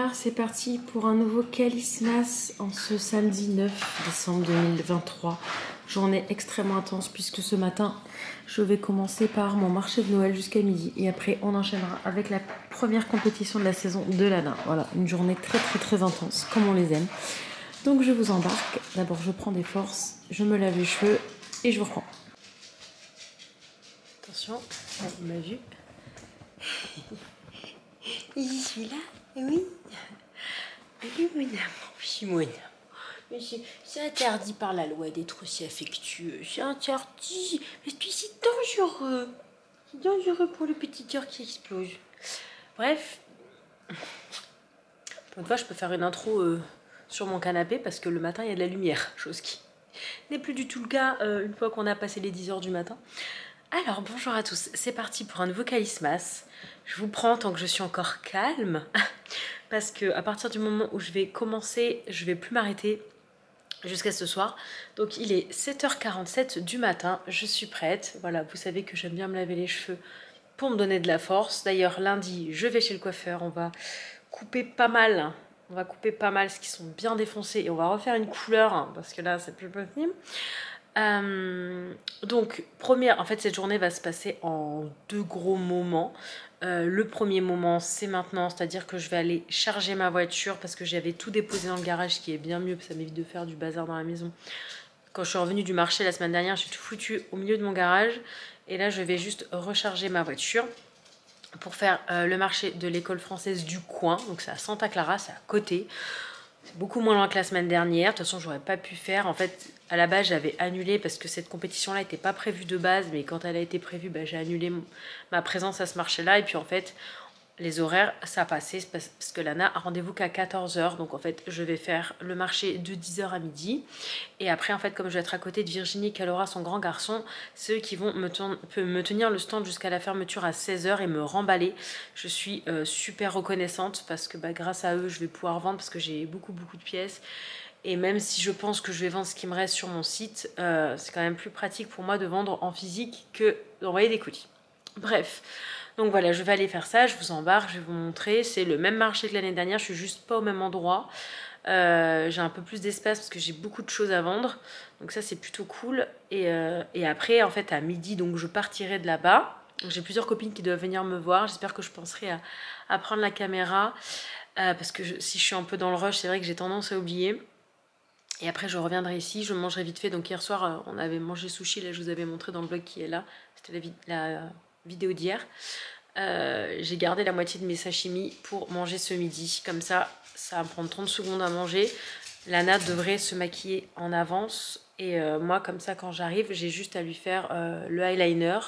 démarre, c'est parti pour un nouveau Calismas en ce samedi 9 décembre 2023. Journée extrêmement intense puisque ce matin, je vais commencer par mon marché de Noël jusqu'à midi. Et après, on enchaînera avec la première compétition de la saison de l'ANA. Voilà, une journée très intense, comme on les aime. Donc je vous embarque. D'abord, je prends des forces, je me lave les cheveux et je vous reprends. Attention, il m'a vu. Je suis là, oui. Oui, mon amour, oui, mon amour. Mais c'est interdit par la loi d'être aussi affectueux. C'est interdit. Mais puis c'est dangereux. C'est dangereux pour le petit cœur qui explose. Bref. Pour une fois, je peux faire une intro sur mon canapé parce que le matin, il y a de la lumière. Chose qui n'est plus du tout le cas une fois qu'on a passé les 10 h du matin. Alors, bonjour à tous. C'est parti pour un nouveau Calismas. Je vous prends tant que je suis encore calme. Parce que à partir du moment où je vais commencer, je vais plus m'arrêter jusqu'à ce soir. Donc il est 7h47 du matin, je suis prête. Voilà, vous savez que j'aime bien me laver les cheveux pour me donner de la force. D'ailleurs lundi, je vais chez le coiffeur, on va couper pas mal. On va couper pas mal ce qui sont bien défoncés et on va refaire une couleur hein, parce que là c'est plus possible. Donc en fait cette journée va se passer en deux gros moments. Le premier moment c'est maintenant, c'est à dire que je vais aller charger ma voiture parce que j'avais tout déposé dans le garage, ce qui est bien mieux, ça m'évite de faire du bazar dans la maison. Quand je suis revenue du marché la semaine dernière, j'ai tout foutu au milieu de mon garage et là je vais juste recharger ma voiture pour faire le marché de l'école française du coin. Donc c'est à Santa Clara, c'est à côté. C'est beaucoup moins loin que la semaine dernière. De toute façon, j'aurais pas pu faire. En fait, à la base, j'avais annulé parce que cette compétition-là n'était pas prévue de base. Mais quand elle a été prévue, j'ai annulé ma présence à ce marché-là. Et puis, en fait, les horaires, ça passait parce que l'ANA a rendez-vous qu'à 14 h. Donc, en fait, je vais faire le marché de 10 h à midi. Et après, en fait, comme je vais être à côté de Virginie, qu'elle aura son grand garçon, c'est eux qui vont me tenir le stand jusqu'à la fermeture à 16 h et me remballer. Je suis super reconnaissante parce que grâce à eux, je vais pouvoir vendre parce que j'ai beaucoup de pièces. Et même si je pense que je vais vendre ce qui me reste sur mon site, c'est quand même plus pratique pour moi de vendre en physique que d'envoyer des colis. Bref. Donc voilà, je vais aller faire ça, je vous embarque, je vais vous montrer. C'est le même marché que l'année dernière, je suis juste pas au même endroit. J'ai un peu plus d'espace parce que j'ai beaucoup de choses à vendre. Donc ça, c'est plutôt cool. Et après, en fait, à midi, donc je partirai de là-bas. J'ai plusieurs copines qui doivent venir me voir. J'espère que je penserai à prendre la caméra. Parce que si je suis un peu dans le rush, c'est vrai que j'ai tendance à oublier. Et après, je reviendrai ici, je mangerai vite fait. Donc hier soir, on avait mangé sushi. Là, je vous avais montré dans le vlog qui est là. C'était la vidéo d'hier. J'ai gardé la moitié de mes sashimi pour manger ce midi. Comme ça va me prendre 30 secondes à manger. Lana devrait se maquiller en avance. Et moi, comme ça, quand j'arrive, j'ai juste à lui faire le eyeliner.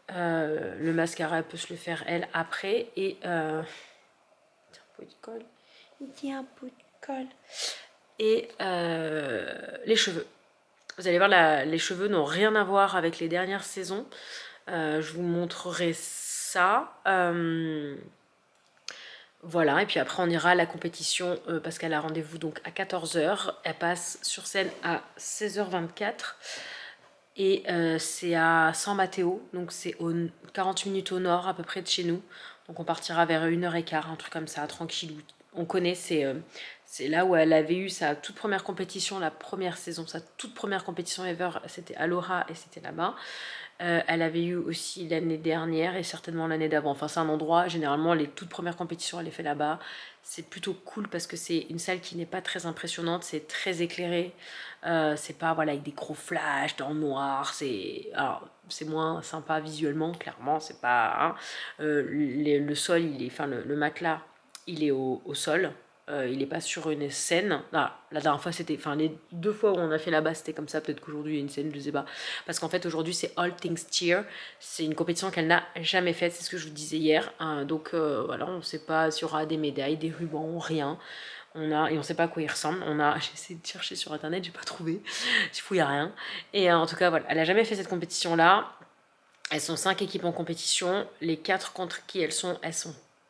Le mascara, elle peut se le faire, elle, après. Et... un pot de colle. Il dit un pot de colle. Et les cheveux. Vous allez voir, les cheveux n'ont rien à voir avec les dernières saisons. Je vous montrerai ça. Voilà, et puis après on ira à la compétition parce qu'elle a rendez-vous donc à 14 h. Elle passe sur scène à 16h24 et c'est à San Mateo, donc c'est 40 minutes au nord à peu près de chez nous. Donc on partira vers 1h15, un truc comme ça, tranquille. On connaît, c'est là où elle avait eu sa toute première compétition, la première saison, sa toute première compétition ever, c'était à Aloha et c'était là-bas. Elle avait eu aussi l'année dernière et certainement l'année d'avant. Enfin, c'est un endroit, généralement, les toutes premières compétitions, elle les fait là-bas. C'est plutôt cool parce que c'est une salle qui n'est pas très impressionnante, c'est très éclairé. C'est pas voilà, avec des gros flashs dans le noir. Alors, c'est moins sympa visuellement, clairement. C'est pas. Hein, le sol, le matelas, il est au sol. Il n'est pas sur une scène. Ah, la dernière fois, c'était... Enfin, les 2 fois où on a fait là-bas, c'était comme ça. Peut-être qu'aujourd'hui, il y a une scène, je ne sais pas. Parce qu'en fait, aujourd'hui, c'est All Things Cheer. C'est une compétition qu'elle n'a jamais faite. C'est ce que je vous disais hier. Donc, voilà, on ne sait pas s'il y aura des médailles, des rubans, rien. Et on ne sait pas à quoi ils ressemblent. J'ai essayé de chercher sur Internet, j'ai pas trouvé. Du coup, il n'y a rien. Et en tout cas, voilà, elle n'a jamais fait cette compétition-là. Elles sont 5 équipes en compétition. Les 4 contre qui elles sont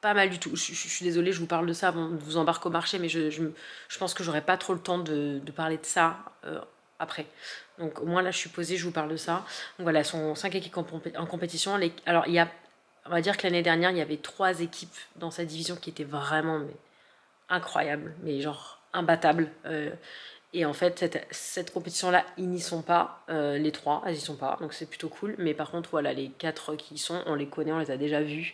pas mal du tout. Je suis désolée, je vous parle de ça avant de vous embarquer au marché, mais je pense que j'aurai pas trop le temps de parler de ça après. Donc au moins là, je suis posée, je vous parle de ça. Donc voilà, elles sont 5 équipes en compétition. Alors on va dire que l'année dernière, il y avait 3 équipes dans cette division qui étaient vraiment incroyables, mais genre imbattables. Et en fait, cette compétition-là, ils n'y sont pas. Les 3, elles y sont pas. Donc c'est plutôt cool. Mais par contre, voilà, les 4 qui y sont, on les connaît, on les a déjà vus.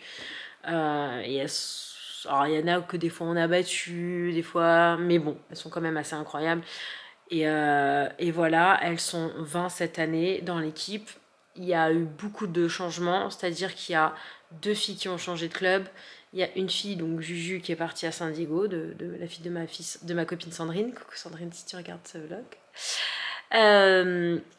Et alors, il y en a que des fois on a battu, des fois... Mais bon, elles sont quand même assez incroyables. Et voilà, elles sont 20 cette année dans l'équipe. Il y a eu beaucoup de changements. C'est-à-dire qu'il y a 2 filles qui ont changé de club. Il y a une fille, donc Juju, qui est partie à San Diego, la fille de ma copine Sandrine. Coucou Sandrine, si tu regardes ce vlog.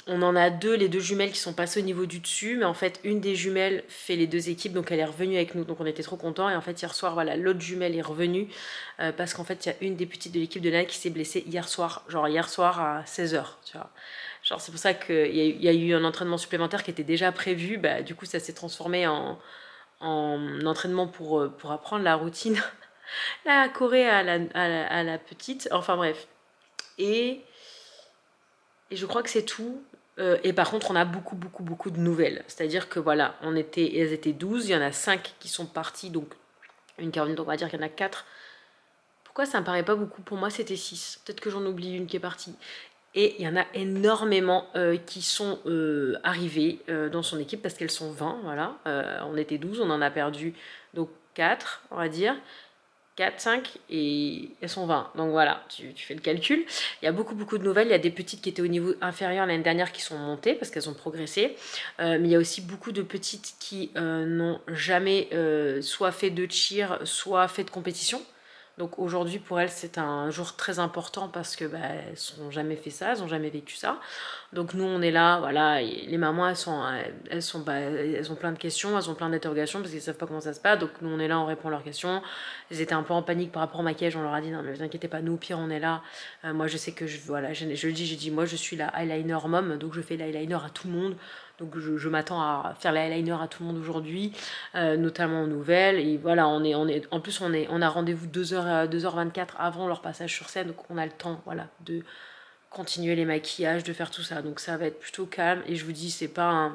On en a 2, les 2 jumelles qui sont passées au niveau du dessus, mais en fait une des jumelles fait les 2 équipes, donc elle est revenue avec nous, donc on était trop contents. Et en fait hier soir, voilà, l'autre jumelle est revenue parce qu'en fait il y a une des petites de l'équipe de l'année qui s'est blessée hier soir, genre hier soir à 16h, tu vois. Genre c'est pour ça qu'il y a eu un entraînement supplémentaire qui était déjà prévu, bah, du coup ça s'est transformé en entraînement pour apprendre la routine, la choré à la petite, enfin bref. Et je crois que c'est tout. Et par contre, on a beaucoup de nouvelles. C'est-à-dire que voilà, elles étaient 12, il y en a 5 qui sont parties, donc une Caroline, donc on va dire qu'il y en a 4. Pourquoi ça me paraît pas beaucoup? Pour moi, c'était 6. Peut-être que j'en oublie une qui est partie. Et il y en a énormément qui sont arrivées dans son équipe parce qu'elles sont 20, voilà. On était 12, on en a perdu donc 4, on va dire. 4, 5 et elles sont 20. Donc voilà, tu fais le calcul. Il y a beaucoup de nouvelles. Il y a des petites qui étaient au niveau inférieur l'année dernière qui sont montées parce qu'elles ont progressé. Mais il y a aussi beaucoup de petites qui n'ont jamais soit fait de cheer, soit fait de compétition. Donc aujourd'hui pour elles c'est un jour très important parce que bah, elles n'ont jamais fait ça, elles n'ont jamais vécu ça. Donc nous on est là, voilà, et les mamans elles ont plein de questions, elles ont plein d'interrogations parce qu'elles ne savent pas comment ça se passe. Donc nous on est là, on répond à leurs questions. Elles étaient un peu en panique par rapport au maquillage, on leur a dit non mais vous inquiétez pas, nous au pire on est là. Moi je sais que je le dis, j'ai dit moi je suis la eyeliner mom, donc je fais l'eyeliner à tout le monde. Donc je m'attends à faire l'eyeliner à tout le monde aujourd'hui, notamment aux nouvelles. Et voilà, en plus on a rendez-vous 2h24 avant leur passage sur scène, donc on a le temps, voilà, de continuer les maquillages, de faire tout ça. Donc ça va être plutôt calme. Et je vous dis, c'est pas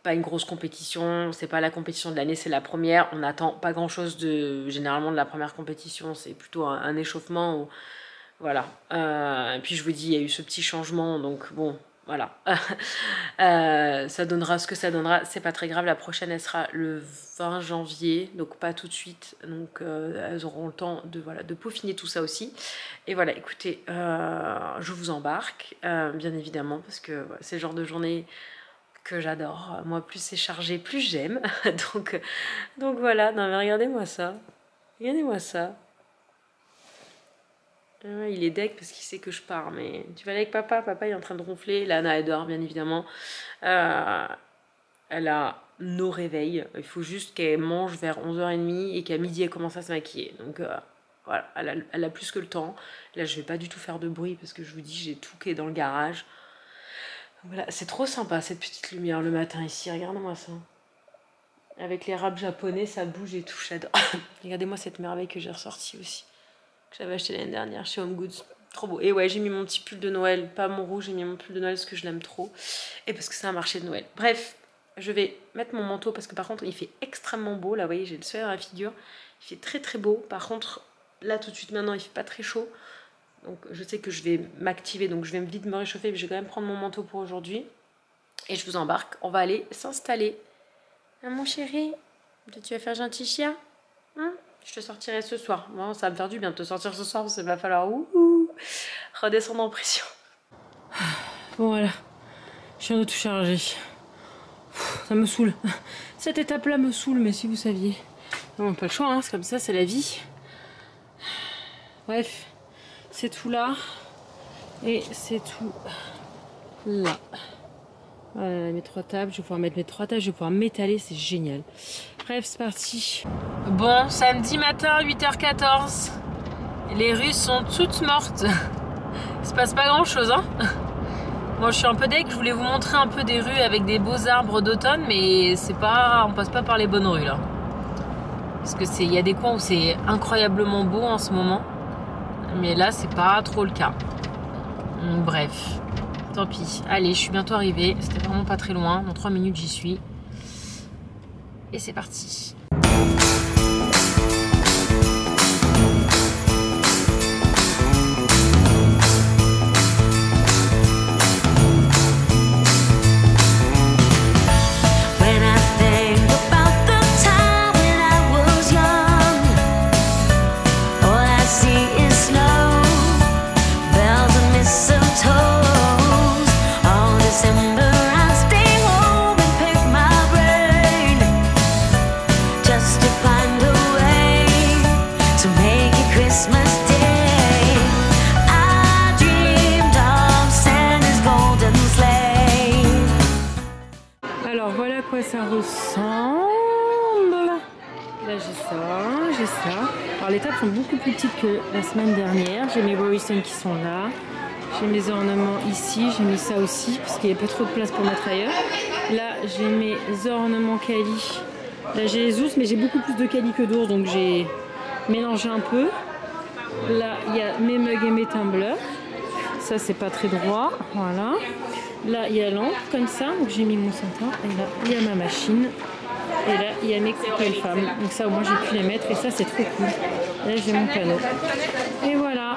une grosse compétition, c'est pas la compétition de l'année, c'est la première. On n'attend pas grand-chose généralement de la première compétition, c'est plutôt un échauffement. Voilà. Et puis je vous dis, il y a eu ce petit changement, donc bon... Voilà, ça donnera ce que ça donnera, c'est pas très grave. La prochaine elle sera le 20 janvier, donc pas tout de suite, donc elles auront le temps de peaufiner tout ça aussi. Et voilà, écoutez, je vous embarque, bien évidemment, parce que c'est le genre de journée que j'adore. Moi, plus c'est chargé, plus j'aime. donc voilà, non mais regardez-moi ça, il est deg parce qu'il sait que je pars, mais tu vas aller avec papa, papa il est en train de ronfler. Lana elle dort bien évidemment. Elle a nos réveils, il faut juste qu'elle mange vers 11h30 et qu'à midi elle commence à se maquiller. Donc voilà, elle a plus que le temps. Là je vais pas du tout faire de bruit parce que je vous dis j'ai tout qui est dans le garage. Voilà, c'est trop sympa cette petite lumière le matin ici, regardez-moi ça. Avec les râpes japonais ça bouge et tout, j'adore. Regardez-moi cette merveille que j'ai ressortie aussi, que j'avais acheté l'année dernière chez Home Goods. Trop beau. Et ouais, j'ai mis mon petit pull de Noël, pas mon rouge, j'ai mis mon pull de Noël parce que je l'aime trop et parce que c'est un marché de Noël. Bref, je vais mettre mon manteau parce que par contre il fait extrêmement beau. Là, vous voyez, j'ai le soleil à la figure. Il fait très beau. Par contre, là tout de suite maintenant, il fait pas très chaud. Donc je sais que je vais m'activer, donc je vais vite me réchauffer, mais je vais quand même prendre mon manteau pour aujourd'hui. Et je vous embarque. On va aller s'installer. Ah, mon chéri, tu vas faire gentil chien, hein? Je te sortirai ce soir. Bon, ça va me faire du bien de te sortir ce soir parce qu'il va falloir redescendre en pression. Bon, voilà. Je viens de tout charger. Ça me saoule. Cette étape-là me saoule, mais si vous saviez. Bon, pas le choix, hein, c'est comme ça, c'est la vie. Bref, c'est tout là. Et c'est tout là. Voilà, mes 3 tables. Je vais pouvoir mettre mes 3 tables, je vais pouvoir m'étaler, c'est génial. Bref, c'est parti. Bon, samedi matin, 8h14. Les rues sont toutes mortes. Il se passe pas grand chose, hein. Moi, je suis un peu deg. Je voulais vous montrer un peu des rues avec des beaux arbres d'automne, mais c'est pas, on passe pas par les bonnes rues là. Parce que il y a des coins où c'est incroyablement beau en ce moment, mais là, c'est pas trop le cas. Bref, tant pis. Allez, je suis bientôt arrivée. C'était vraiment pas très loin. Dans 3 minutes, j'y suis. Et c'est parti. ça, j'ai ça. Alors les tables sont beaucoup plus petites que la semaine dernière. J'ai mes Morrison qui sont là. J'ai mes ornements ici, j'ai mis ça aussi parce qu'il n'y a pas trop de place pour mettre ailleurs. Là j'ai mes ornements Kali. Là j'ai les ours mais j'ai beaucoup plus de Kali que d'ours donc j'ai mélangé un peu. Là il y a mes mugs et mes tumblers. Ça c'est pas très droit, voilà. Là il y a l'encre comme ça, donc j'ai mis mon centre. Et là il y a ma machine. Et là il y a mes cocktails femmes. Donc ça au moins j'ai pu les mettre et ça c'est trop cool. Là j'ai mon panneau. Et voilà.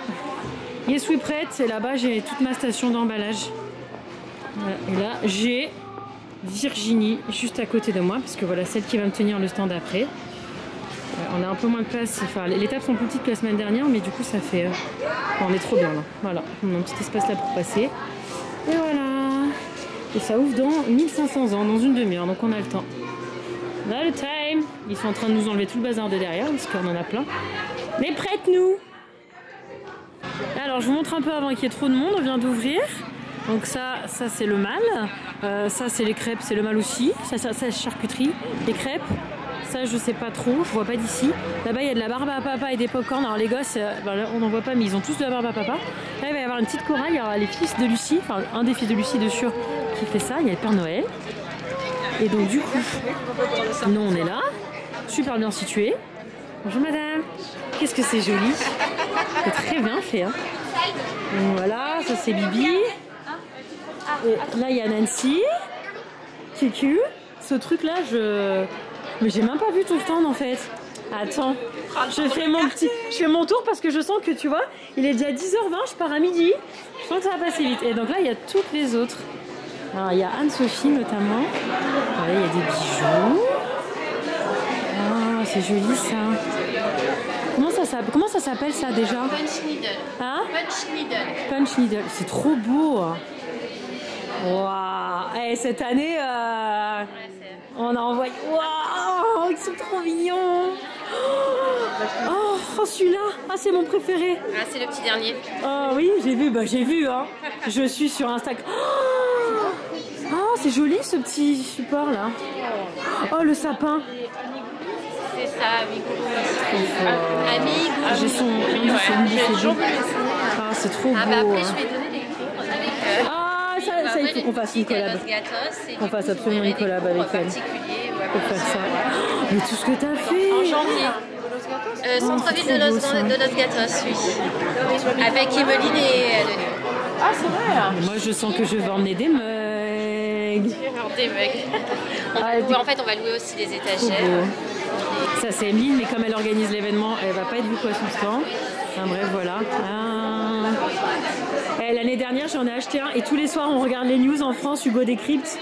Je suis prête, et là-bas j'ai toute ma station d'emballage. Voilà. Et là j'ai Virginie juste à côté de moi, parce que voilà celle qui va me tenir le stand après. On a un peu moins de place, enfin les tables sont plus petites que la semaine dernière, mais du coup ça fait... on est trop bien là, voilà, on a un petit espace là pour passer. Et voilà. Et ça ouvre dans 1500 ans, dans une demi-heure, donc on a le temps. Là le time. Ils sont en train de nous enlever tout le bazar de derrière, parce qu'on en a plein. Mais prête-nous. Alors je vous montre un peu avant qu'il y ait trop de monde, on vient d'ouvrir. Donc ça c'est le mâle, ça c'est les crêpes, c'est le mâle aussi. Ça c'est la charcuterie, les crêpes. Ça je sais pas trop, je vois pas d'ici. Là-bas il y a de la barbe à papa et des popcorn. Alors les gosses, ben là, on n'en voit pas mais ils ont tous de la barbe à papa. Là il va y avoir une petite chorale, il y aura les fils de Lucie, enfin un des fils de Lucie de sûr qui fait ça, il y a le Père Noël. Et donc du coup, nous on est là, super bien situé. Bonjour madame, qu'est-ce que c'est joli. C'est très bien fait. Hein. Donc voilà, ça c'est Bibi. Et là il y a Nancy. Cucu. Ce truc là, mais j'ai même pas vu ton stand en fait. Attends, je fais mon tour parce que je sens que tu vois, il est déjà 10h20, je pars à midi. Je sens que ça va passer vite. Et donc là il y a toutes les autres. Alors il y a Anne-Sophie notamment. Voilà, il y a des bijoux. Ah, c'est joli ça. Comment ça s'appelle ça déjà? Punch Needle. Hein? Punch Needle. Punch Needle. C'est trop beau. Waouh. Et cette année, on a envoyé... Waouh, ils sont trop mignons. Oh, celui-là. Ah, c'est mon préféré. Ah, c'est le petit dernier. Oh oui, j'ai vu. Hein. Je suis sur Instagram. Oh, c'est joli ce petit support là. Oh, le sapin. C'est ça, Amigou. J'ai son indice. Ah, c'est trop beau. Ah bah après, hein. je vais donner des cours avec... Ah, ça il faut qu'on fasse une collab. Qu'on fasse absolument une collab avec elle. Pour faire ça. Mais tout ce que t'as fait. En janvier. Centre-ville de Los Gatos, oui. Avec Emeline et Denis. Ah, c'est vrai. Moi, je sens que je vais emmener des mugs. Des mugs. En fait, on va louer aussi des étagères. Ça, c'est Emeline, mais comme elle organise l'événement, elle va pas être beaucoup à son stand. Enfin, bref, voilà. L'année dernière, j'en ai acheté un et tous les soirs, on regarde les news en France, Hugo décrypte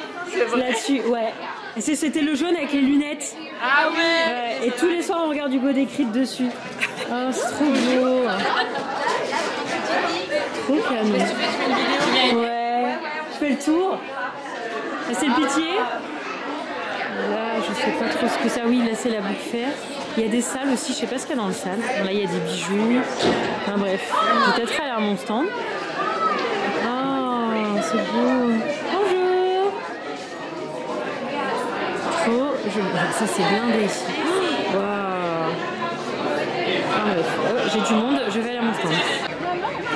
là-dessus. Ouais. C'était le jaune avec les lunettes. Ah ouais. Et tous les soirs, on regarde Hugo décrypte dessus. Oh, c'est trop beau. Trop calme. Ouais. Je fais le tour. C'est le pitié. Là, je sais pas trop ce que ça... Oui, là, c'est la boucle fer. Il y a des salles aussi, je sais pas ce qu'il y a dans le salle. Bon, là, il y a des bijoux. Enfin, bref, peut-être aller à mon stand. Oh, c'est beau. Bonjour. Trop joli. Ça, c'est blindé ici. Waouh. Enfin, bref, j'ai du monde, je vais aller à mon stand.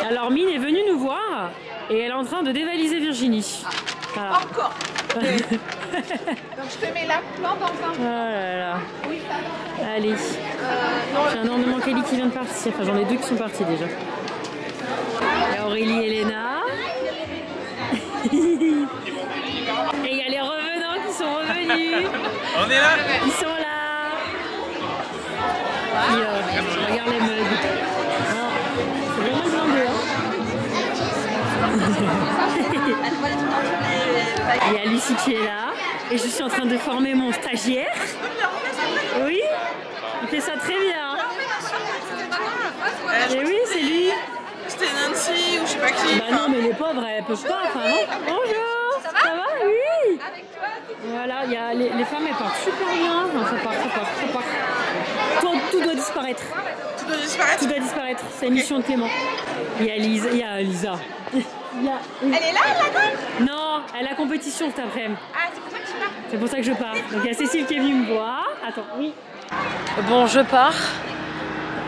Alors, Mine est venue nous voir et elle est en train de dévaliser Virginie. Voilà. Encore. Donc je te mets la plante dans un... Oh là là. Oui, ça. Allez. J'ai un ornement Kelly qui vient de partir. Enfin, j'en ai deux qui sont partis déjà. Il y a Aurélie et Léna. Et il y a les revenants qui sont revenus. On est là. Ils sont là. Puis, regarde les mugs. C'est vraiment blindé, Il y a Lucie qui est là et je suis en train de former mon stagiaire. Oui, il fait ça très bien. Et oui, c'est lui. C'était Nancy ou je sais pas qui. Bah non, mais les pauvres, elles peuvent pas. Enfin, non. Bonjour. Ça va? Oui. Voilà, il y a les femmes, elles partent super bien. Non, ça part. Tout doit disparaître. Tout doit disparaître. Tout doit disparaître. C'est une mission de Clément. Il y a Lisa. Il y a Lisa. Elle est là, elle, la gomme? Non, elle a compétition cet après-midi. Ah, c'est pour ça que tu pars. C'est pour ça que je pars. Donc il y a Cécile qui est venue me voir. Attends, oui. Bon, je pars.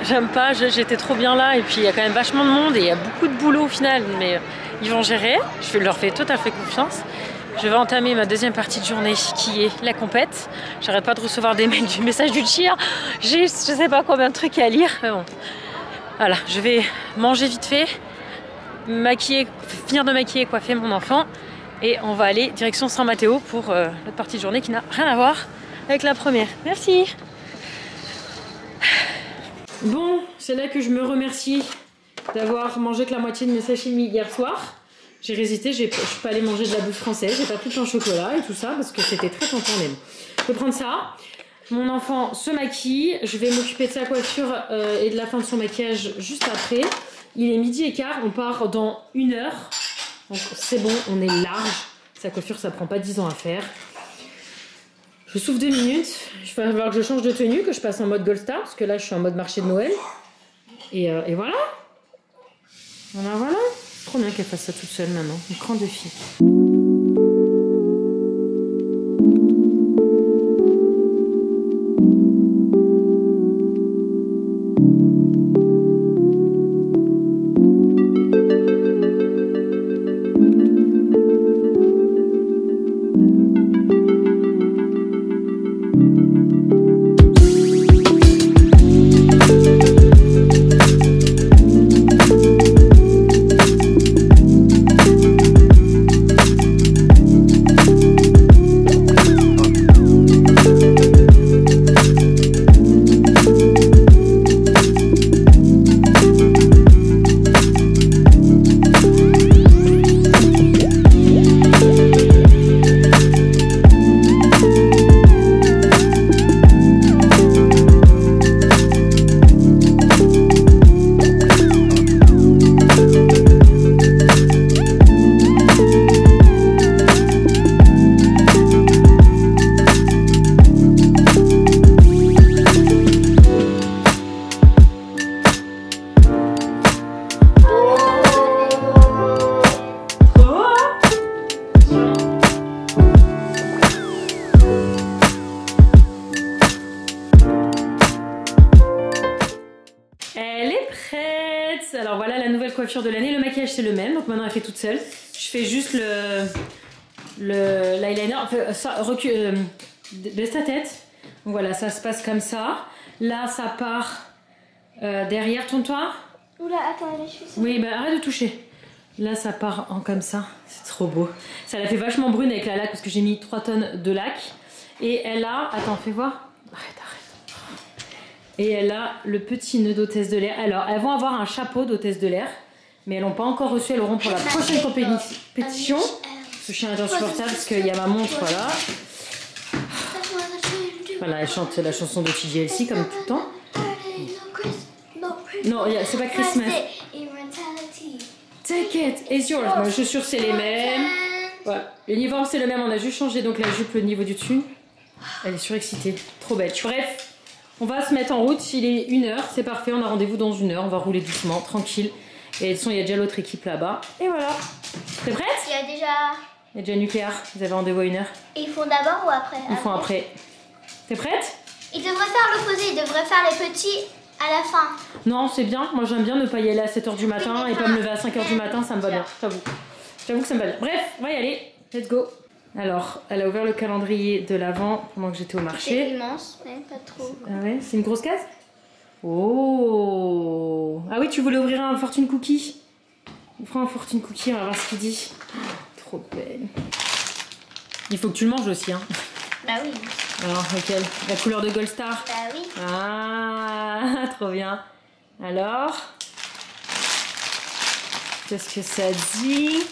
J'aime pas, j'étais trop bien là et puis il y a quand même vachement de monde et il y a beaucoup de boulot au final, mais ils vont gérer. Je leur fais tout à fait confiance. Je vais entamer ma deuxième partie de journée qui est la compète. J'arrête pas de recevoir des mails du message du cheer. J'ai je sais pas combien de trucs à lire, mais bon. Voilà, je vais manger vite fait, maquiller, finir de maquiller et coiffer mon enfant et on va aller direction San Mateo pour notre partie de journée qui n'a rien à voir avec la première. Merci. Bon, c'est là que je me remercie d'avoir mangé que la moitié de mes sashimi hier soir. J'ai résisté, je suis pas allée manger de la bouffe française, j'ai pas pris de pain au chocolat et tout ça parce que c'était très tentant même. Je vais prendre ça. Mon enfant se maquille, je vais m'occuper de sa coiffure et de la fin de son maquillage juste après. Il est 12h15, on part dans 1 heure. Donc c'est bon, on est large. Sa coiffure, ça prend pas 10 ans à faire. Je souffle 2 minutes. Il va falloir que je change de tenue, que je passe en mode Gold Star, parce que là, je suis en mode marché de Noël. Et voilà. Voilà. C'est trop bien qu'elle fasse ça toute seule maintenant. Une grande fille. Alors voilà la nouvelle coiffure de l'année. Le maquillage c'est le même, donc maintenant elle fait toute seule. Je fais juste l'eyeliner, baisse ta tête. Donc voilà, ça se passe comme ça. Là ça part derrière, tourne-toi. Oula, attends, les cheveux. Oui, bah arrête de toucher. Là ça part en comme ça, c'est trop beau. Ça la fait vachement brune avec la laque parce que j'ai mis 3 tonnes de laque. Et elle a, attends fais voir. Arrête. Et elle a le petit nœud d'hôtesse de l'air. Alors, elles vont avoir un chapeau d'hôtesse de l'air, mais elles n'ont pas encore reçu. Elles l'auront pour la prochaine compétition. Ce chien est insupportable parce qu'il y a ma montre, voilà. Voilà, elle chante la chanson de TJLC comme tout le temps. Non, c'est pas Christmas. Take it, it's yours. Bon, les chaussures, c'est les mêmes. Voilà. L'uniforme, c'est le même. On a juste changé donc la jupe, le niveau du dessus. Elle est surexcitée. Trop belle. Bref. On va se mettre en route, il est 1 heure, c'est parfait, on a rendez-vous dans 1 heure, on va rouler doucement, tranquille. Et il y a déjà l'autre équipe là-bas. Et voilà. T'es prête? Il y a déjà nucléaire, vous avez rendez-vous à 1 heure. Et ils font d'abord ou après? Ils font après. T'es prête? Ils devraient faire l'opposé, ils devraient faire les petits à la fin. Non, c'est bien, moi j'aime bien ne pas y aller à 7h du matin et pas me lever à 5h du matin, ça me va bien, j'avoue. J'avoue que ça me va bien. Bref, on va y aller, let's go. Alors, elle a ouvert le calendrier de l'Avent pendant que j'étais au marché. C'est immense, mais pas trop. Ah ouais, c'est une grosse case? Oh! Ah oui, tu voulais ouvrir un fortune cookie? Ouvre un fortune cookie, on va voir ce qu'il dit. Oh, trop belle. Il faut que tu le manges aussi, hein. Bah oui. Alors, lequel? La couleur de Gold Star? Bah oui. Ah, trop bien. Alors, qu'est-ce que ça dit?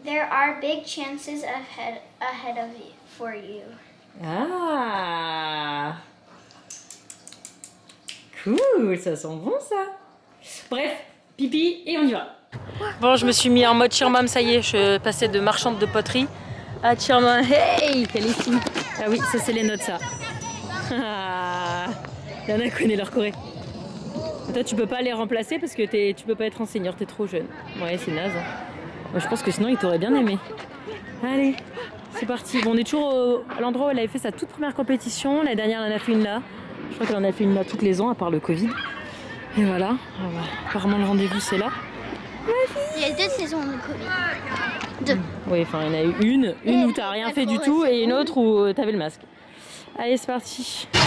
There are big chances ahead of you for you. Ah, cool, ça sent bon ça. Bref, pipi et on y va. Bon, je me suis mis en mode cheermom, ça y est, je passais de marchande de poterie à cheermom. Hey, quelle est fille. Ah oui, ça c'est les notes ça. Yana connaît leur Corée. Toi, tu peux pas les remplacer parce que tu peux pas être enseignant, t'es trop jeune. Ouais, c'est naze. Moi, je pense que sinon, il t'aurait bien aimé. Allez, c'est parti. Bon, on est toujours à l'endroit où elle avait fait sa toute première compétition. La dernière, elle en a fait une là. Je crois qu'elle en a fait une là tous les ans, à part le Covid. Et voilà. Apparemment, le rendez-vous, c'est là. Il y a 2 saisons de Covid. 2. Oui, enfin, il y en a eu une où t'as rien fait du tout et une autre où t'avais le masque. Allez, c'est parti. Voilà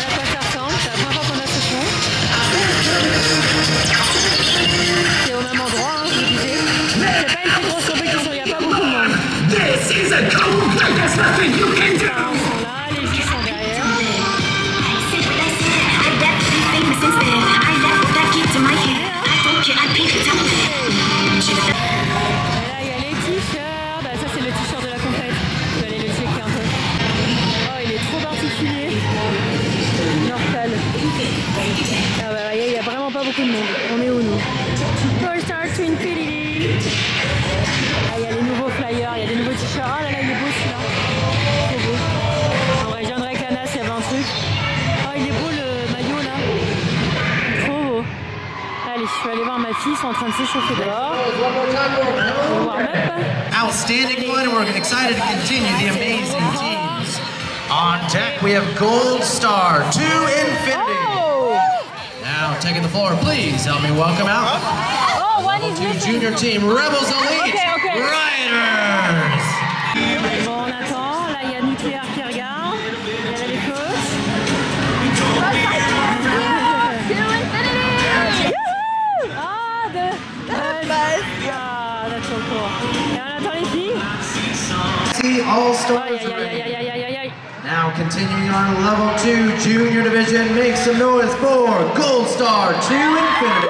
à quoi ça ressemble. C'est la première fois qu'on a ce son. C'est au même endroit, hein, je vous disais. C'est pas une très grosse compétition, il n'y a pas beaucoup de monde. Les parents sont là, les juges sont derrière. Et là, il y a les t-shirts. Bah, ça, c'est le t-shirt de la compète. Je vais aller le checker un peu. Oh, il est trop particulier. Normal. Ah bah, il n'y a vraiment pas beaucoup de monde. On est où, nous? Gold Star to Infinity. Ah, il y a les nouveaux flyers, il y a des nouveaux t-shirts. Ah là là, il est beau celui-là. Trop beau. En vrai, je viendrai avec Anna s'il y avait un truc. Oh, il est beau le maillot là. Trop beau. Allez, je vais aller voir ma fille, ils sont en train de s'échauffer dehors. Outstanding fun, and we're excited to continue the amazing teams. On deck, we have Gold Star to Infinity. Oh! Now, taking the floor, please help me welcome out. Oh, one is Level 2 missing. junior team, Rebels Elite Okay. Riders. Bon, on attend. Là, il y a Nucléaire qui regarde. Il y a les coachs. That's so cool. Et on attend les filles. See all stars. Aïe, aïe, aïe, aïe, aïe, aïe, aïe. Now, continuing on level 2 junior division, make some noise for Gold Star to Infinity.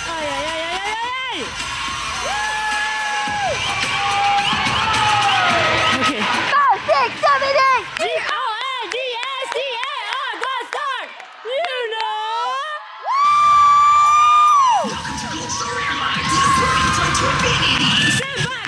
Aïe, aïe, aïe, aïe, aïe, aïe. Ok. 5, 6, 7, 8. G-O-L-D-S-T-A, Gold Star! You know! Stand by!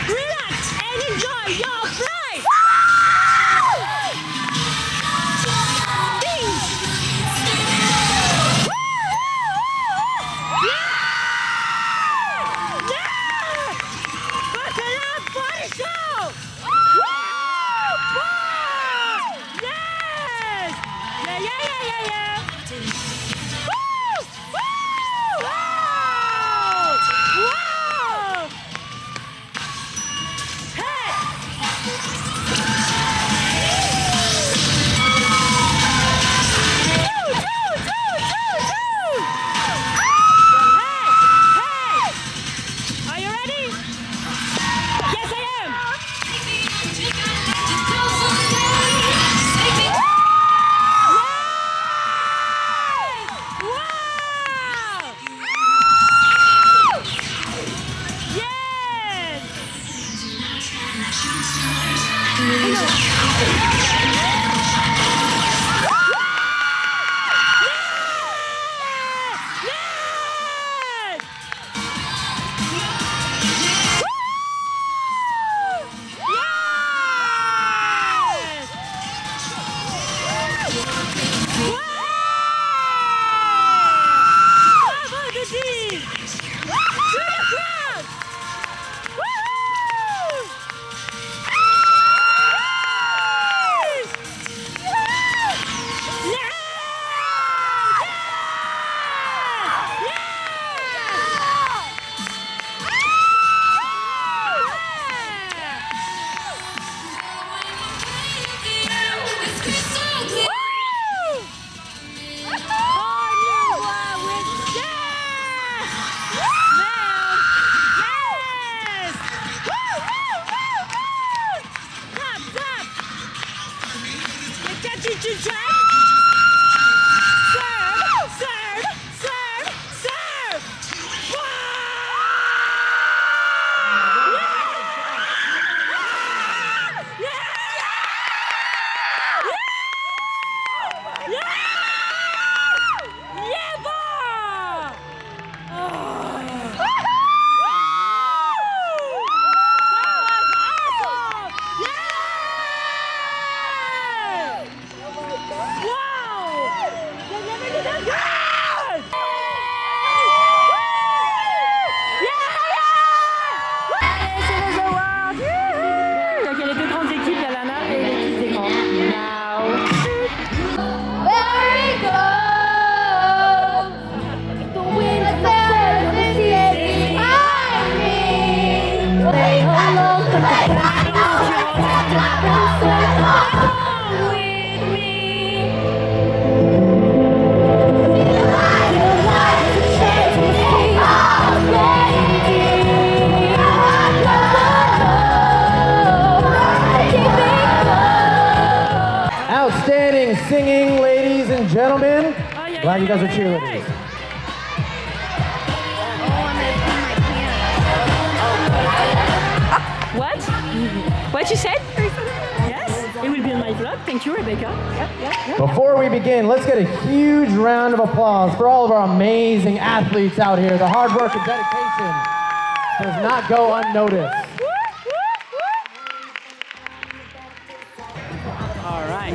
Glad you guys are cheerleaders. What? What you said? Yes, it will be on my vlog. Thank you, Rebecca. Yep. Before we begin, let's get a huge round of applause for all of our amazing athletes out here. The hard work and dedication does not go unnoticed. All right.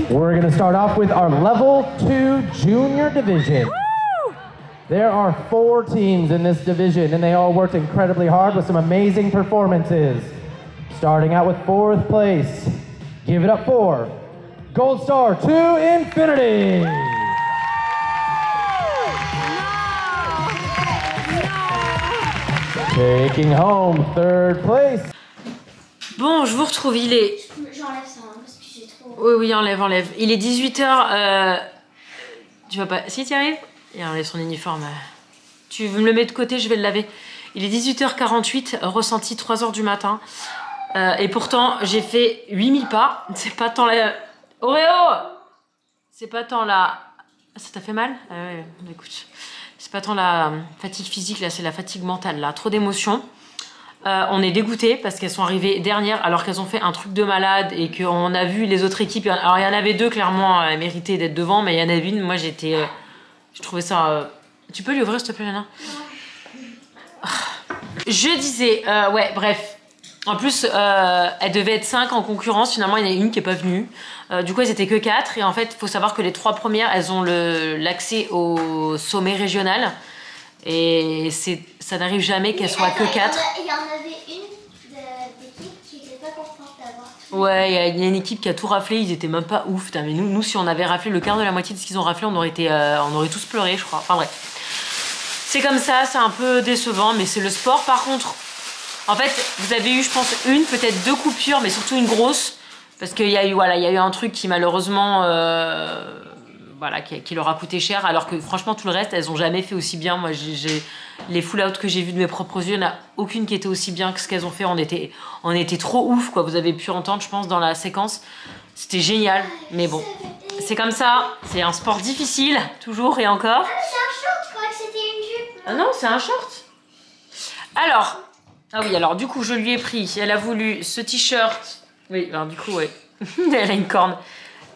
We're going to start off with our level 2 junior division. There are 4 teams in this division, and they all worked incredibly hard with some amazing performances. Starting out with 4th place, give it up for Gold Star to Infinity. Taking home 3rd place. Bon, je vous retrouve, il est... J'enlève ça, hein, parce que j'ai trop... Oui, enlève. Il est 18h. Tu vas pas... Si, tu arrives? Il enlève son uniforme. Tu me le mets de côté, je vais le laver. Il est 18h48, ressenti 3h du matin. Et pourtant, j'ai fait 8000 pas. C'est pas tant la... Oreo! C'est pas tant la... Ça t'a fait mal? Ouais, écoute. C'est pas tant la fatigue physique, là, c'est la fatigue mentale, là. Trop d'émotions. On est dégoûtés parce qu'elles sont arrivées dernières alors qu'elles ont fait un truc de malade et qu'on a vu les autres équipes. Alors, il y en avait 2, clairement, elles méritaient d'être devant, mais il y en avait une, moi, j'étais... Je trouvais ça... Tu peux lui ouvrir, s'il te plaît, Lana? Je disais... ouais, bref. En plus, elles devaient être 5 en concurrence. Finalement, il y en a une qui n'est pas venue. Du coup, elles étaient que 4. Et en fait, il faut savoir que les 3 premières, elles ont l'accès au sommet régional. Et ça n'arrive jamais qu'elles soient que 4. Il y en avait une d'équipe qui n'était pas contente d'avoir tout. Ouais, il y a une équipe qui a tout raflé. Ils étaient même pas ouf. Putain, mais nous, si on avait raflé le quart de la moitié de ce qu'ils ont raflé, on aurait tous pleuré, je crois. Enfin bref. C'est comme ça, c'est un peu décevant, mais c'est le sport. Par contre, en fait, vous avez eu, je pense, peut-être 2 coupures, mais surtout une grosse. Parce qu'il y a eu un truc qui malheureusement... qui leur a coûté cher, alors que franchement tout le reste elles ont jamais fait aussi bien. Moi les full out que j'ai vu de mes propres yeux, il n'y en a aucune qui était aussi bien que ce qu'elles ont fait. On était trop ouf, quoi. Vous avez pu entendre, je pense, dans la séquence, c'était génial. Mais bon, c'est comme ça, c'est un sport difficile toujours et encore. Ah, c'est un short, je croyais que c'était une jupe. Ah non, c'est un short. Alors, ah oui, alors du coup je lui ai pris, elle a voulu ce t-shirt. Oui, alors du coup ouais. Elle a une corne.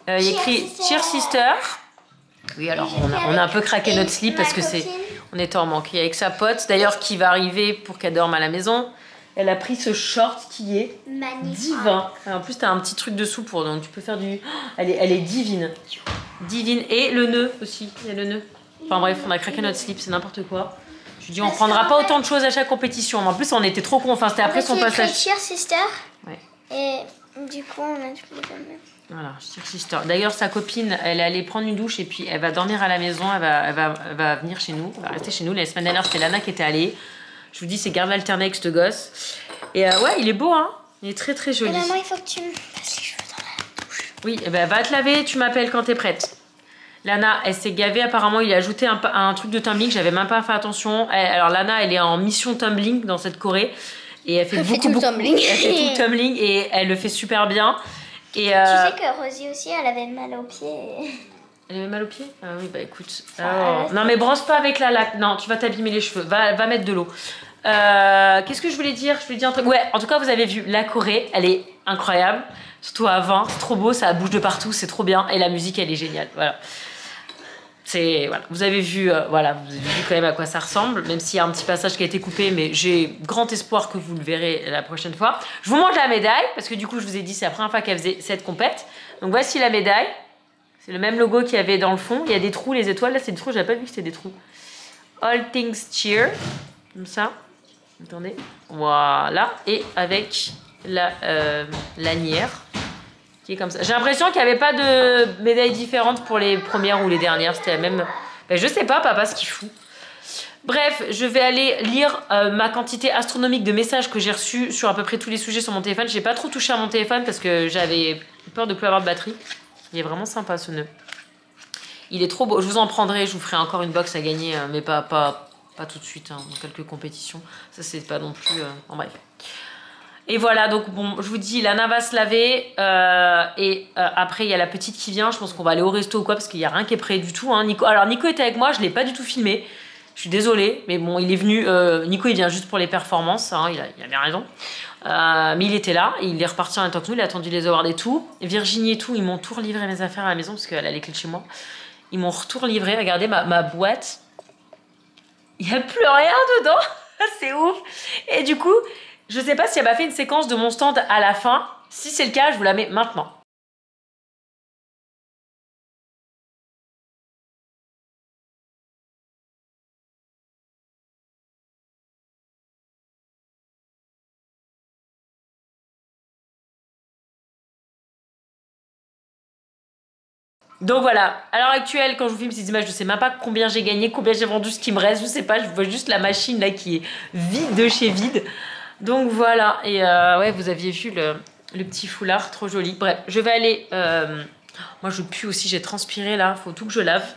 Il y a écrit Cheer Sister. Oui, alors on a un peu craqué notre slip parce que on était en manque. Avec sa pote, d'ailleurs, qui va arriver pour qu'elle dorme à la maison. Elle a pris ce short qui est magnifique, divin. En plus, t'as un petit truc dessous pour, donc tu peux faire du... Elle est divine. Divine. Et le nœud aussi, il y a le nœud. Enfin bref, on a craqué notre slip, c'est n'importe quoi. Je lui dis, on prendra pas autant de choses à chaque compétition. Mais en plus, on était trop cons. Enfin, c'était après son passage. Cheer Sister. Ouais. Et du coup, on a tout les mêmes. Voilà, Cheer Sister. D'ailleurs, sa copine, elle est allée prendre une douche et puis elle va dormir à la maison. Elle va venir chez nous. Elle va rester chez nous. La semaine dernière, c'était Lana qui était allée. Je vous dis, c'est garde alternée avec ce gosse. Et ouais, il est beau, hein. Il est très très joli. Et maman, il faut que tu me passes les cheveux dans la douche. Oui, eh ben, va te laver, tu m'appelles quand t'es prête. Lana, elle s'est gavée. Apparemment, il a ajouté un truc de tumbling. J'avais même pas fait attention. Alors, Lana, elle est en mission tumbling dans cette Corée. Et elle fait Elle fait tout le tumbling. Elle fait tout le tumbling et elle le fait super bien. Et Tu sais que Rosie aussi, elle avait mal aux pieds. Elle avait mal aux pieds? Ah oui, bah écoute. Non, mais brosse pas avec la laque. Non, tu vas t'abîmer les cheveux. Va mettre de l'eau. Qu'est-ce que je voulais dire? Je voulais dire un truc. Ouais, en tout cas, vous avez vu la Corée. Elle est incroyable. Surtout à 20. C'est trop beau, ça bouge de partout. C'est trop bien. Et la musique, elle est géniale. Voilà. Voilà. Vous avez vu quand même à quoi ça ressemble, même s'il y a un petit passage qui a été coupé, mais j'ai grand espoir que vous le verrez la prochaine fois. Je vous montre la médaille, parce que du coup, je vous ai dit, c'est la première fois qu'elle faisait cette compète. Donc voici la médaille. C'est le même logo qu'il y avait dans le fond. Il y a des trous, les étoiles, là, c'est des trous, j'avais pas vu que c'était des trous. All Things Cheer, comme ça. Attendez. Voilà. Et avec la lanière. Comme ça. J'ai l'impression qu'il n'y avait pas de médailles différentes pour les premières ou les dernières. C'était la même... Ben, je sais pas, papa, ce qu'il fout. Bref, je vais aller lire ma quantité astronomique de messages que j'ai reçus sur à peu près tous les sujets sur mon téléphone. J'ai pas trop touché à mon téléphone parce que j'avais peur de ne plus avoir de batterie. Il est vraiment sympa, ce nœud. Il est trop beau. Je vous en prendrai. Je vous ferai encore une box à gagner, mais pas tout de suite, hein, dans quelques compétitions. Ça, c'est pas non plus... En bref. Et voilà, donc bon, je vous dis, Lana va se laver après il y a la petite qui vient. Je pense qu'on va aller au resto ou quoi parce qu'il n'y a rien qui est prêt du tout. Hein. Alors Nico était avec moi, je ne l'ai pas du tout filmé. Je suis désolée, mais bon, il est venu. Nico, il vient juste pour les performances, hein, il avait raison. Mais il était là, et il est reparti en même temps que nous, il a attendu les awards et tout. Et Virginie et tout, ils m'ont tout relivré mes affaires à la maison parce qu'elle a les clés de chez moi. Ils m'ont tout relivré. Regardez ma boîte. Il n'y a plus rien dedans. C'est ouf. Et du coup, je sais pas si elle m'a fait une séquence de mon stand à la fin. Si c'est le cas, je vous la mets maintenant. Donc voilà, à l'heure actuelle, quand je vous filme ces images, je sais même pas combien j'ai gagné, combien j'ai vendu, ce qui me reste, je sais pas, je vois juste la machine là qui est vide de chez vide. Donc voilà, et ouais, vous aviez vu le petit foulard, trop joli. Bref, je vais aller... moi je pue aussi, j'ai transpiré là, faut tout que je lave.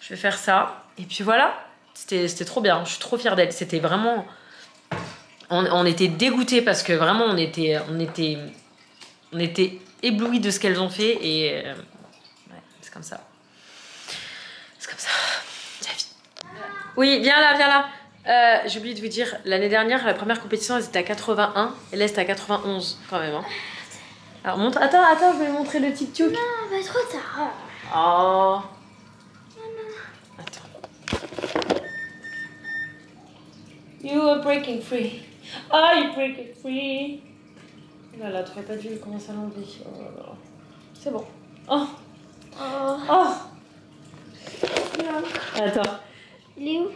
Je vais faire ça, et puis voilà, c'était trop bien, je suis trop fière d'elle. C'était vraiment... On était dégoûtés parce que vraiment on était éblouis de ce qu'elles ont fait, et... c'est comme ça. C'est comme ça. La vie. Oui, viens là. J'ai oublié de vous dire, l'année dernière, la première compétition, elle était à 81. Et là, c'était à 91 quand même. Hein. Alors, montre. Attends, je vais lui montrer le TikTok. Non, pas trop tard. Oh. Attends. You are breaking free. Are you breaking free? Là, tu n'aurais pas dû commencer à l'enlever. Oh là là. C'est bon. Oh. Oh. Attends. Il est où?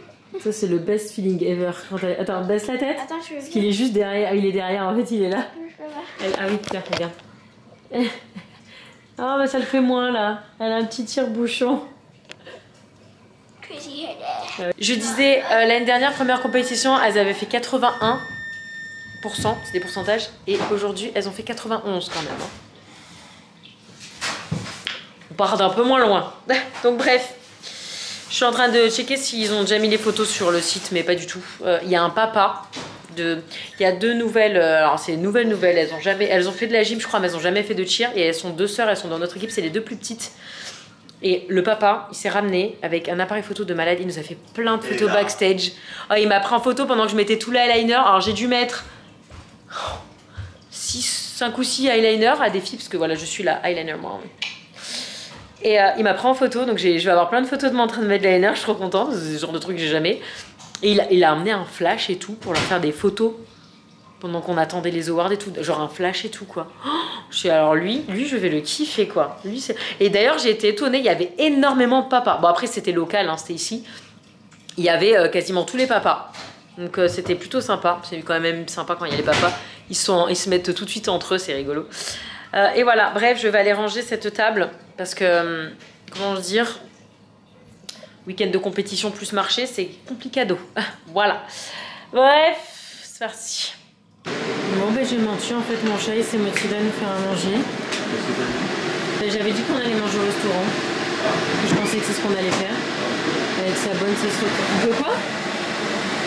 Ça c'est le best feeling ever. Attends, baisse la tête. Attends, je vais. Parce qu'il est juste derrière. Il est derrière, en fait il est là. Je peux voir. Ah oui, putain, regarde. Ah bah ça le fait moins là. Elle a un petit tire-bouchon. Crazy hair. Je disais, l'année dernière, première compétition, elles avaient fait 81%. C'est des pourcentages. Et aujourd'hui, elles ont fait 91 quand même. Hein. On part d'un peu moins loin. Donc bref, je suis en train de checker s'ils ont déjà mis les photos sur le site, mais pas du tout. Il y a un papa, il y a 2 nouvelles, alors c'est nouvelles, elles ont fait de la gym je crois, mais elles ont jamais fait de cheer, et elles sont 2 sœurs, elles sont dans notre équipe, c'est les 2 plus petites. Et le papa, il s'est ramené avec un appareil photo de malade, il nous a fait plein de photos backstage. Oh, il m'a pris en photo pendant que je mettais tout l'eyeliner, alors j'ai dû mettre 5 ou 6 eyeliners à défi, parce que voilà, je suis la eyeliner moi. Et il m'a pris en photo, donc je vais avoir plein de photos de moi en train de mettre de l'eyeliner, je suis trop contente, c'est le genre de truc que j'ai jamais. Et il a amené un flash et tout pour leur faire des photos pendant qu'on attendait les awards et tout, genre un flash et tout quoi. Oh, alors lui je vais le kiffer quoi. Et d'ailleurs j'ai été étonnée, il y avait énormément de papas. Bon après c'était local, hein, c'était ici. Il y avait quasiment tous les papas. Donc c'était plutôt sympa, c'est quand même sympa quand il y a les papas. Ils se mettent tout de suite entre eux, c'est rigolo. Et voilà, bref, je vais aller ranger cette table parce que, comment dire, week-end de compétition plus marché, c'est complicado. Voilà. Bref, c'est parti. Bon, ben j'ai menti, en fait, mon chat il s'est motivé à nous faire à manger. J'avais dit qu'on allait manger au restaurant. Je pensais que c'est ce qu'on allait faire. Avec sa bonne sauce retour. On peut quoi?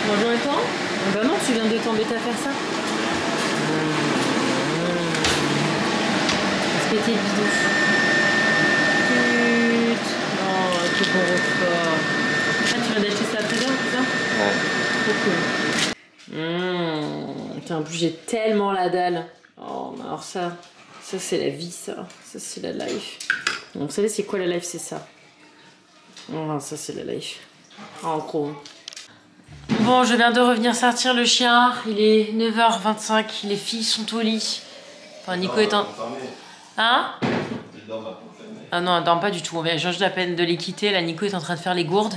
Manger au restaurant? Bah non, tu viens de t'embêter à faire ça. Péter le bidou. Pute. Oh, quel bon repas. Ah, tu viens d'acheter ça à 13h, c'est ça? Ouais. Trop cool. Putain, en plus, j'ai tellement la dalle. Oh, mais alors ça c'est la vie, ça. Ça, c'est la life. Bon, vous savez, c'est quoi la life? C'est ça. Oh, ça, c'est la life. En gros. Bon, je viens de revenir sortir le chien. Il est 9h25. Les filles sont au lit. Enfin, Nico est en... Hein? Ah non, elle dort pas du tout. On vient juste à peine de les quitter. Là, Nico est en train de faire les gourdes.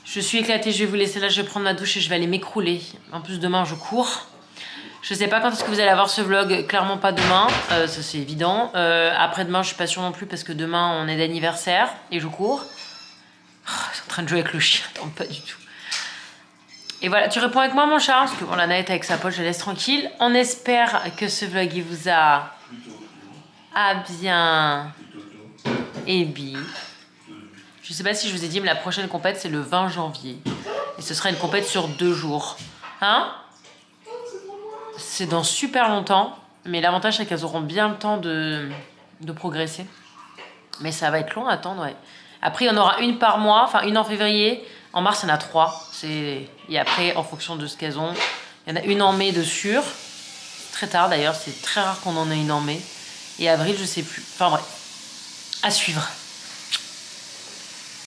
Je suis éclatée, je vais vous laisser là, je vais prendre ma douche et je vais aller m'écrouler. En plus, demain, je cours. Je sais pas quand est-ce que vous allez avoir ce vlog, clairement pas demain, ça c'est évident. Après-demain, je suis pas sûre non plus parce que demain, on est d'anniversaire et je cours. Oh, je suis en train de jouer avec le chien, non, pas du tout. Et voilà, tu réponds avec moi, mon chat, parce que bon, la Naette avec sa poche, je la laisse tranquille. On espère que ce vlog, il vous a... bien ébi. Je sais pas si je vous ai dit, mais la prochaine compète c'est le 20 janvier. Et ce sera une compète sur 2 jours. Hein? c'est dans super longtemps. Mais l'avantage, c'est qu'elles auront bien le temps de progresser. Mais ça va être long à attendre, ouais. Après, il y en aura une par mois, enfin une en février. En mars, il y en a 3. Et après, en fonction de ce qu'elles ont, il y en a une en mai de sûr. Très tard d'ailleurs, c'est très rare qu'on en ait une en mai. Et avril, je sais plus. Enfin bref, à suivre.